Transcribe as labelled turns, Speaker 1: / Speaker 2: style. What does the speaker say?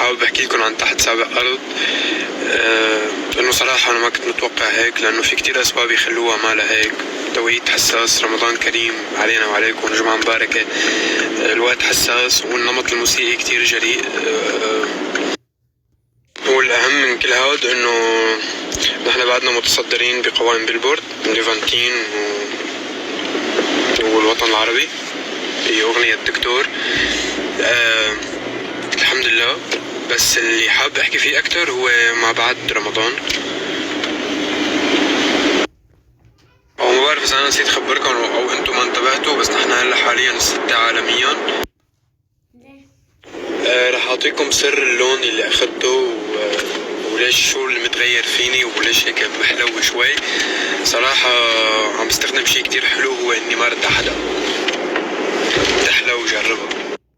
Speaker 1: حابب احكي لكم عن تحت سابع ارض. انه صراحة انا ما كنت متوقع هيك، لانه في كتير اسباب يخلوها مالها هيك. توقيت حساس، رمضان كريم علينا وعليكم، جمعة مباركة. الوقت حساس والنمط الموسيقي كتير جريء. والأهم من كل هذا إنه نحن بعدنا متصدرين بقوائم بيلبورد، ليفانتين والوطن العربي بأغنية دكتور. الحمد لله. بس اللي حاب أحكي فيه أكتر هو ما بعد رمضان. أو ما بعرف إذا أنا نسيت أخبركم أو أنتم ما انتبهتوا، بس نحن هلا حاليا الستة عالميا. رح أعطيكم سر اللون اللي أخدته وليش شو اللي متغير فيني وليش هيك محلو شوي. صراحة عم بستخدم شي كتير حلو، هو إني ما رد حدا.